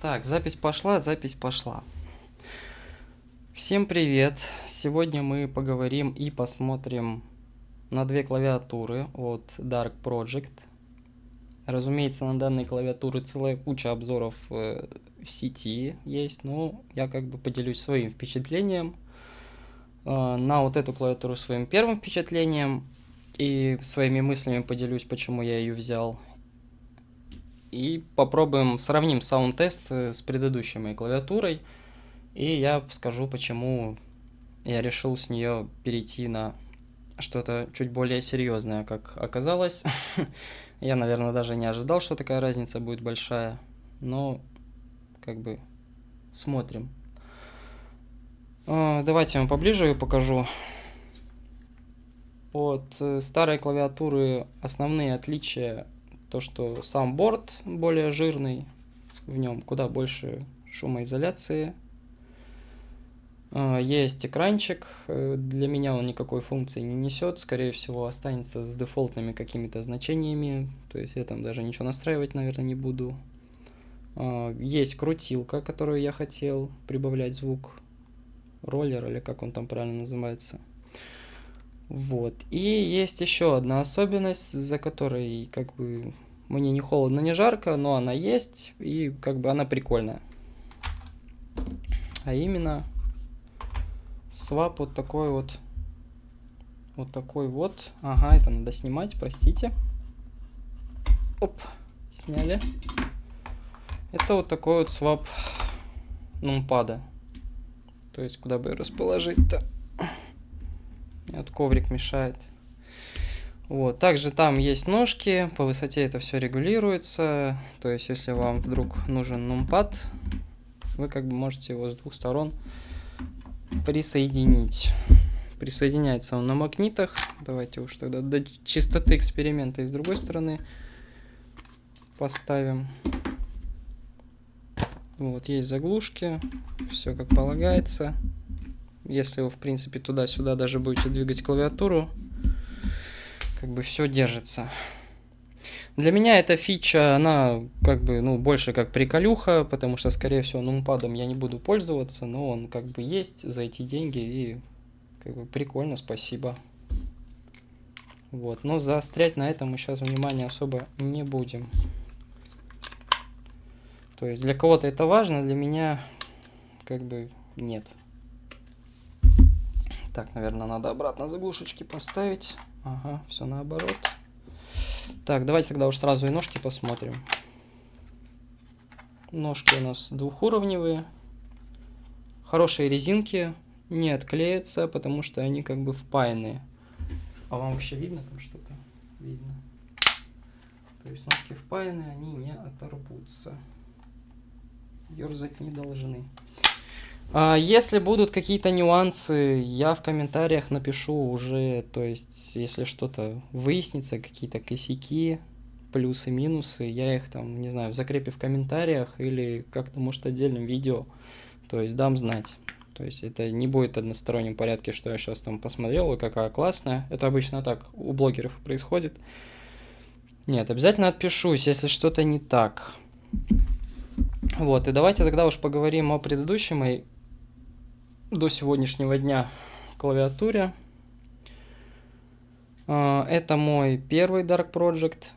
Так, запись пошла, запись пошла. Всем привет! Сегодня мы поговорим и посмотрим на две клавиатуры от Dark Project. Разумеется, на данной клавиатуре целая куча обзоров в сети есть, но я как бы поделюсь своим впечатлением. На вот эту клавиатуру своим первым впечатлением и своими мыслями поделюсь, почему я ее взял. И попробуем, сравним саунд-тест с предыдущей моей клавиатурой. И я скажу, почему я решил с нее перейти на что-то чуть более серьезное, как оказалось. Я, наверное, даже не ожидал, что такая разница будет большая. Но, как бы, смотрим. Давайте я вам поближе ее покажу. От старой клавиатуры основные отличия то, что сам борт более жирный, в нем куда больше шумоизоляции. Есть экранчик, для меня он никакой функции не несет, скорее всего останется с дефолтными какими-то значениями, то есть я там даже ничего настраивать, наверное, не буду. Есть крутилка, которую я хотел, прибавлять звук, роллер или как он там правильно называется. Вот, и есть еще одна особенность, за которой как бы мне не холодно, не жарко, но она есть, и как бы она прикольная. А именно свап вот такой вот. Вот такой вот. Ага, это надо снимать, простите. Оп, сняли. Это вот такой вот свап нумпада. То есть, куда бы расположить-то? Вот коврик мешает. Вот, также там есть ножки, по высоте это все регулируется. То есть, если вам вдруг нужен нумпад, вы как бы можете его с двух сторон присоединить. Присоединяется он на магнитах. Давайте уж тогда до чистоты эксперимента и с другой стороны поставим. Вот, есть заглушки, все как полагается. Если вы, в принципе, туда-сюда даже будете двигать клавиатуру, как бы все держится. Для меня эта фича, она как бы, ну, больше как приколюха, потому что, скорее всего, нумпадом я не буду пользоваться, но он как бы есть за эти деньги и как бы прикольно, спасибо. Вот, но заострять на этом мы сейчас внимание особо не будем. То есть для кого-то это важно, для меня как бы нет. Так, наверное, надо обратно заглушечки поставить. Ага, все наоборот. Так, давайте тогда уж сразу и ножки посмотрим. Ножки у нас двухуровневые. Хорошие резинки, не отклеятся, потому что они как бы впаянные. А вам вообще видно там что-то? Видно. То есть ножки впаянные, они не оторвутся. Ёрзать не должны. Если будут какие-то нюансы, я в комментариях напишу уже, то есть, если что-то выяснится, какие-то косяки, плюсы, минусы, я их там, не знаю, в закрепе в комментариях или как-то, может, отдельным видео, то есть, дам знать. То есть, это не будет в одностороннем порядке, что я сейчас там посмотрел, ой, какая классная. Это обычно так у блогеров происходит. Нет, обязательно отпишусь, если что-то не так. Вот, и давайте тогда уж поговорим о предыдущей моей до сегодняшнего дня клавиатуре. Это мой первый Dark Project.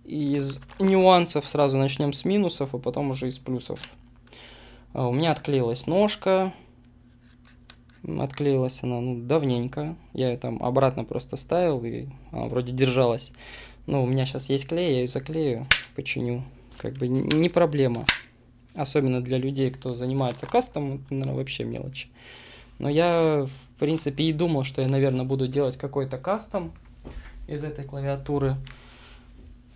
Из нюансов сразу начнем с минусов, а потом уже из плюсов. У меня отклеилась ножка. Отклеилась она, ну, давненько. Я ее там обратно просто ставил, и она вроде держалась. Но у меня сейчас есть клей, я ее заклею, починю. Как бы не проблема. Особенно для людей, кто занимается кастомом, это, наверное, вообще мелочи. Но я, в принципе, и думал, что я, наверное, буду делать какой-то кастом из этой клавиатуры.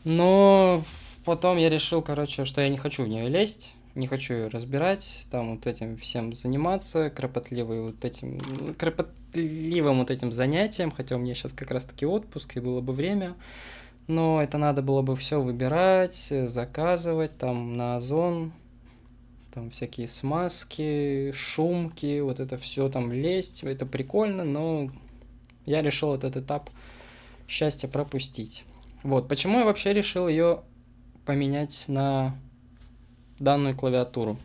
Но потом я решил, короче, что я не хочу в нее лезть, не хочу ее разбирать, там вот этим всем заниматься, кропотливым вот этим занятием, хотя у меня сейчас как раз-таки отпуск, и было бы время. Но это надо было бы все выбирать, заказывать там на Озон, там всякие смазки, шумки, вот это все там лезть, это прикольно, но я решил этот этап счастья пропустить. Вот, почему я вообще решил ее поменять на данную клавиатуру.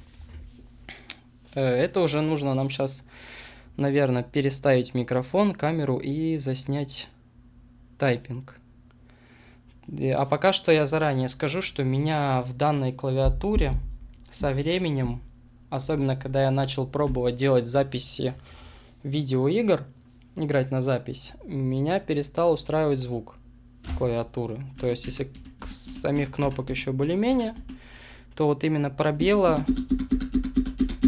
Это уже нужно нам сейчас, наверное, переставить микрофон, камеру и заснять тайпинг. А пока что я заранее скажу, что меня в данной клавиатуре со временем, особенно когда я начал пробовать делать записи видеоигр, играть на запись, меня перестал устраивать звук клавиатуры. То есть, если самих кнопок еще более-менее, то вот именно пробела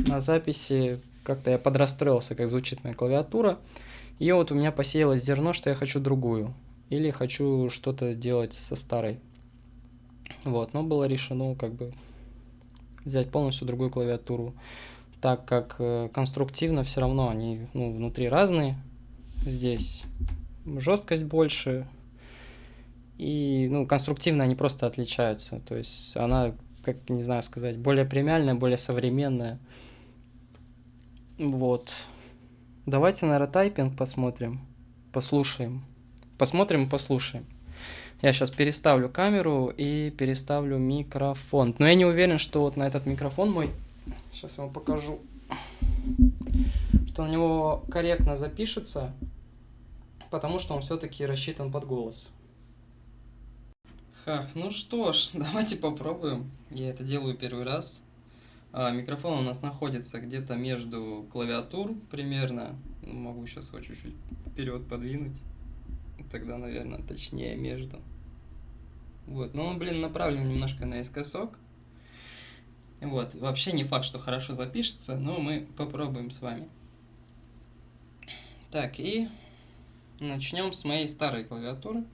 на записи как-то я подрастроился, как звучит моя клавиатура. И вот у меня посеялось зерно, что я хочу другую. Или хочу что-то делать со старой. Вот, но было решено как бы взять полностью другую клавиатуру, так как конструктивно все равно они внутри разные. Здесь жесткость больше, и конструктивно они просто отличаются. То есть она, как не знаю сказать, более премиальная, более современная. Вот. Давайте, наверное, тайпинг посмотрим, послушаем. Посмотрим и послушаем. Я сейчас переставлю камеру и переставлю микрофон. Но я не уверен, что вот на этот микрофон мой, сейчас я вам покажу, что на него корректно запишется, потому что он все-таки рассчитан под голос. Ну что ж, давайте попробуем. Я это делаю первый раз. Микрофон у нас находится где-то между клавиатур примерно. Могу сейчас его чуть-чуть вперед подвинуть. Тогда, наверное, точнее между. Вот, но он, направлен немножко наискосок. Вот, вообще не факт, что хорошо запишется, но мы попробуем с вами. Так, и начнем с моей старой клавиатуры.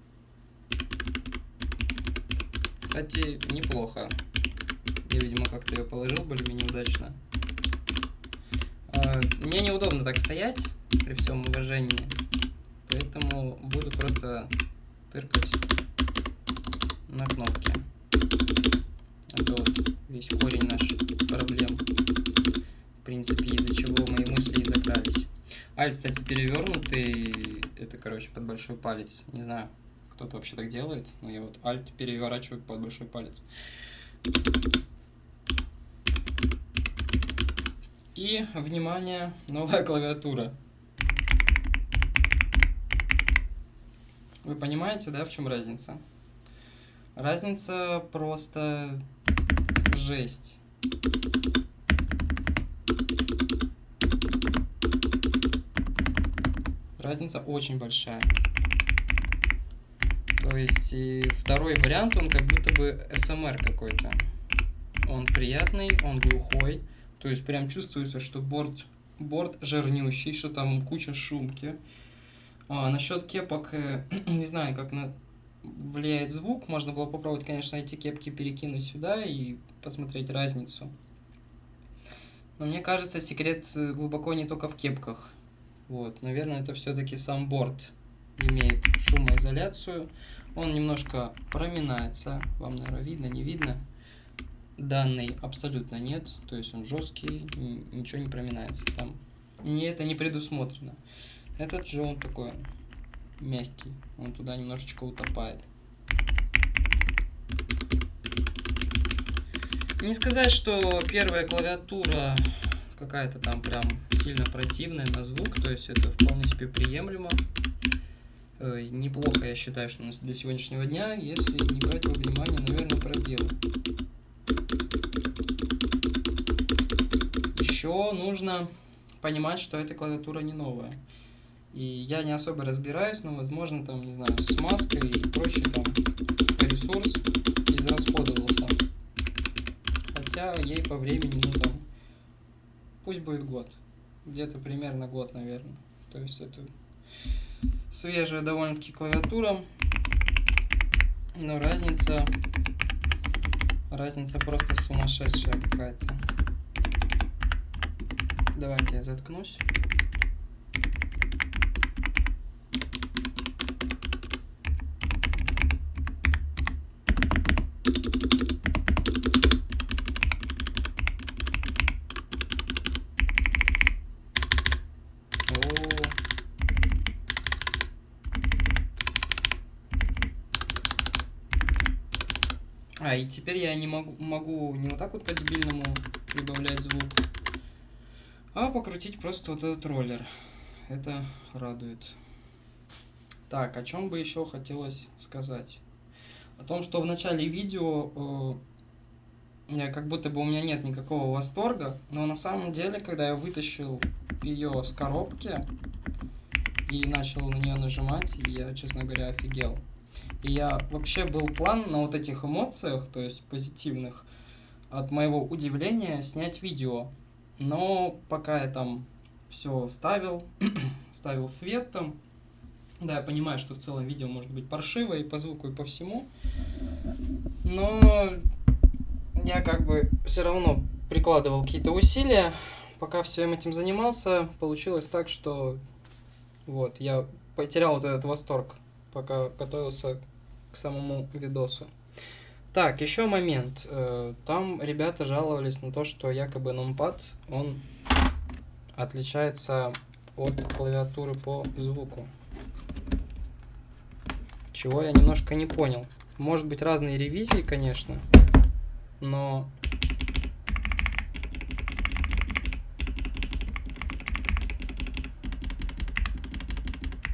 Кстати, неплохо. Я, видимо, как-то ее положил более-менее удачно. Мне неудобно так стоять, при всем уважении. Поэтому буду просто тыркать на кнопки. Это вот весь корень наш проблем. В принципе, из-за чего мои мысли и закрались. Альт, кстати, перевернутый. Это, короче, под большой палец. Не знаю, кто-то вообще так делает. Но я вот альт переворачиваю под большой палец. И, внимание, новая клавиатура. Вы понимаете, да, в чем разница? Разница просто жесть. Разница очень большая. То есть и второй вариант, он как будто бы СМР какой-то. Он приятный, он глухой. То есть прям чувствуется, что борт жирнющий, что там куча шумки. Насчет кепок, не знаю, как влияет звук. Можно было попробовать, конечно, эти кепки перекинуть сюда и посмотреть разницу. Но мне кажется, секрет глубоко не только в кепках. Вот, наверное, это все-таки сам борт имеет шумоизоляцию. Он немножко проминается. Вам, наверное, видно, не видно. Данный абсолютно нет. То есть он жесткий, ничего не проминается. Там это не предусмотрено. Этот же он такой мягкий. Он туда немножечко утопает. Не сказать, что первая клавиатура какая-то там прям сильно противная на звук. То есть это вполне себе приемлемо. Неплохо, я считаю, что у нас до сегодняшнего дня, если не брать во внимание, наверное, пробелы. Еще нужно понимать, что эта клавиатура не новая. И я не особо разбираюсь, но, возможно, там, не знаю, смазка и прочий там ресурс израсходовался. Хотя ей по времени, пусть будет год. Где-то примерно год, наверное. То есть это свежая довольно-таки клавиатура. Но разница просто сумасшедшая какая-то. Давайте я заткнусь. А, и теперь я не могу не вот так вот по-дебильному прибавлять звук, а покрутить просто вот этот роллер. Это радует. Так, о чем бы еще хотелось сказать? О том, что в начале видео как будто бы у меня нет никакого восторга, но на самом деле, когда я вытащил ее с коробки и начал на нее нажимать, я, честно говоря, офигел. И я вообще был план на вот этих эмоциях, то есть позитивных, от моего удивления снять видео. Но пока я там все ставил, ставил свет там, да, я понимаю, что в целом видео может быть паршиво и по звуку, и по всему, но я как бы все равно прикладывал какие-то усилия. Пока всем этим занимался, получилось так, что вот, я потерял вот этот восторг, пока готовился к самому видосу. Так, еще момент. Там ребята жаловались на то, что якобы нумпад, он отличается от клавиатуры по звуку. Чего я немножко не понял. Может быть, разные ревизии, конечно, но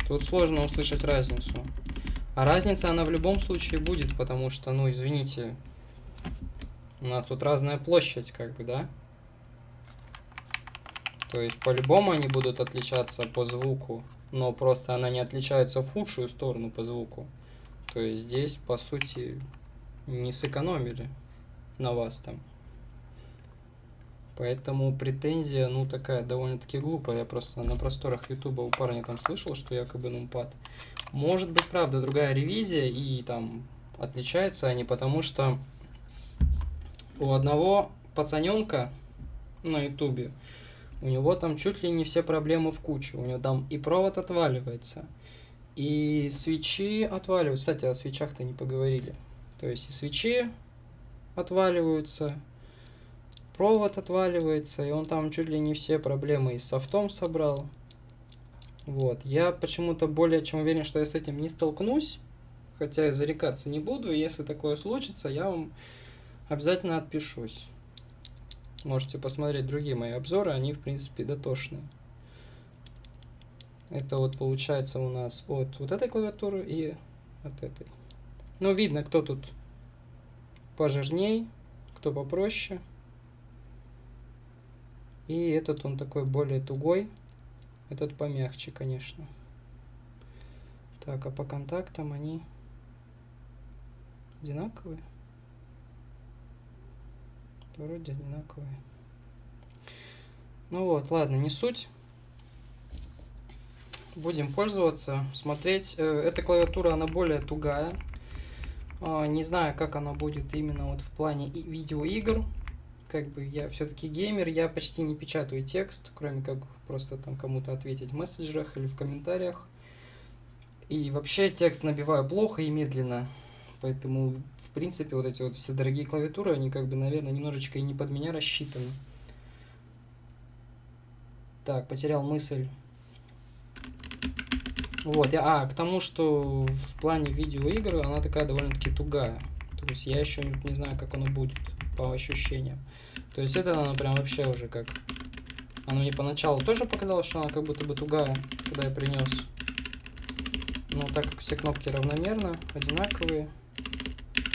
тут сложно услышать разницу. А разница, она в любом случае будет, потому что, ну, извините, у нас тут разная площадь, как бы, да? То есть, по-любому они будут отличаться по звуку, но просто она не отличается в худшую сторону по звуку. То есть, здесь, по сути, не сэкономили на вас там. Поэтому претензия, ну, такая довольно-таки глупая. Я просто на просторах Ютуба у парня там слышал, что якобы нумпад. Может быть, правда, другая ревизия, и там отличаются они, потому что у одного пацаненка на Ютубе, у него там чуть ли не все проблемы в кучу. У него там и провод отваливается, и свечи отваливаются. Кстати, о свечах-то не поговорили. То есть и свечи отваливаются, провод отваливается, и он там чуть ли не все проблемы и с софтом собрал. Вот. Я почему-то более чем уверен, что я с этим не столкнусь, хотя и зарекаться не буду. И если такое случится, я вам обязательно отпишусь. Можете посмотреть другие мои обзоры, они, в принципе, дотошные. Это вот получается у нас от вот этой клавиатуры и от этой. Ну, видно, кто тут пожирней, кто попроще. И этот он такой более тугой. Этот помягче, конечно. Так, а по контактам они одинаковые? Вроде одинаковые. Ну вот, ладно, не суть. Будем пользоваться, смотреть. Эта клавиатура, она более тугая. Не знаю, как она будет именно вот в плане видеоигр. Как бы я все-таки геймер, я почти не печатаю текст, кроме как просто там кому-то ответить в мессенджерах или в комментариях. И вообще текст набиваю плохо и медленно. Поэтому, в принципе, вот эти вот все дорогие клавиатуры, они как бы, наверное, немножечко и не под меня рассчитаны. Так, потерял мысль. Вот, к тому, что в плане видеоигр она такая довольно-таки тугая. То есть я еще не знаю, как оно будет по ощущениям. То есть это она прям вообще уже как... Она мне поначалу тоже показалось, что она как будто бы тугая, когда я принес. Но так как все кнопки равномерно, одинаковые,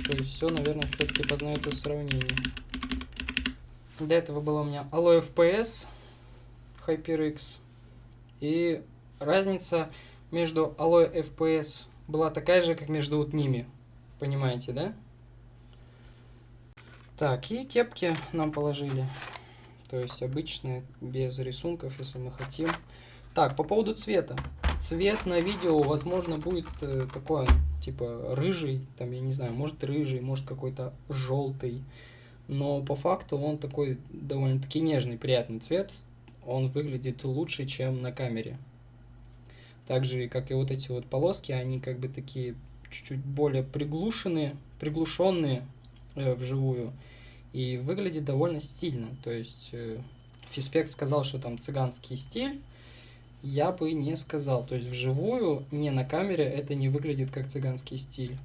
то есть все, наверное, все-таки познается в сравнении. До этого было у меня Alloy FPS, HyperX. И разница между Alloy FPS была такая же, как между вот ними. Понимаете, да? Так, и кепки нам положили. То есть обычные, без рисунков, если мы хотим. Так, по поводу цвета. Цвет на видео, возможно, будет такой, типа, рыжий. Там, я не знаю, может рыжий, может какой-то желтый. Но по факту он такой довольно-таки нежный, приятный цвет. Он выглядит лучше, чем на камере. Так же, как и вот эти вот полоски, они как бы такие чуть-чуть более приглушенные вживую. И выглядит довольно стильно. То есть Фиспек сказал, что там цыганский стиль. Я бы не сказал. То есть вживую, не на камере, это не выглядит как цыганский стиль.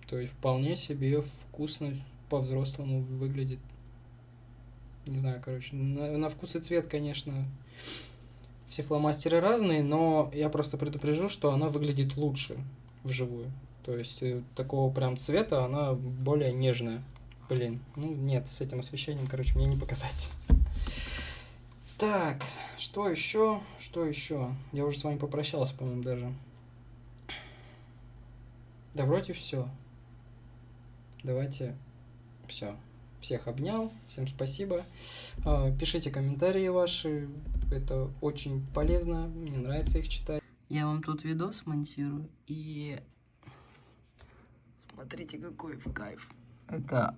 То есть вполне себе вкусно, по-взрослому выглядит. Не знаю, короче, на вкус и цвет, конечно, все фломастеры разные, но я просто предупрежу, что она выглядит лучше вживую. То есть такого прям цвета она более нежная. Блин, ну нет, с этим освещением, короче, мне не показать. Так, что еще? Что еще? Я уже с вами попрощался, по-моему, даже. Да вроде все. Давайте все. Всех обнял, всем спасибо. Пишите комментарии ваши, это очень полезно, мне нравится их читать. Я вам тут видос монтирую, и смотрите, какой в кайф. Это,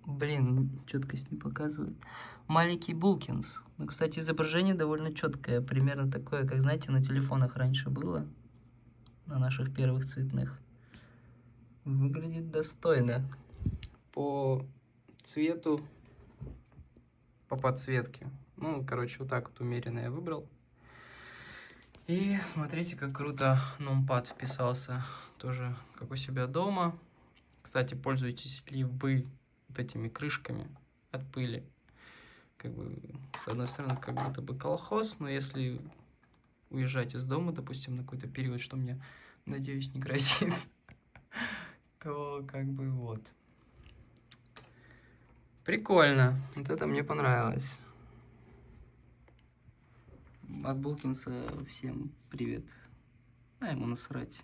блин, четкость не показывает. Маленький Булкинс. Ну, кстати, изображение довольно четкое, примерно такое, как, знаете, на телефонах раньше было, на наших первых цветных. Выглядит достойно. По цвету, по подсветке. Ну, короче, вот так вот умеренно я выбрал. И смотрите, как круто нумпад вписался. Тоже как у себя дома. Кстати, пользуетесь ли вы вот этими крышками от пыли? Как бы, с одной стороны, как будто бы колхоз, но если уезжать из дома, допустим, на какой-то период, что мне, надеюсь, не грозит, то как бы вот. Прикольно. Вот это мне понравилось. От Булкинса всем привет. А ему насрать.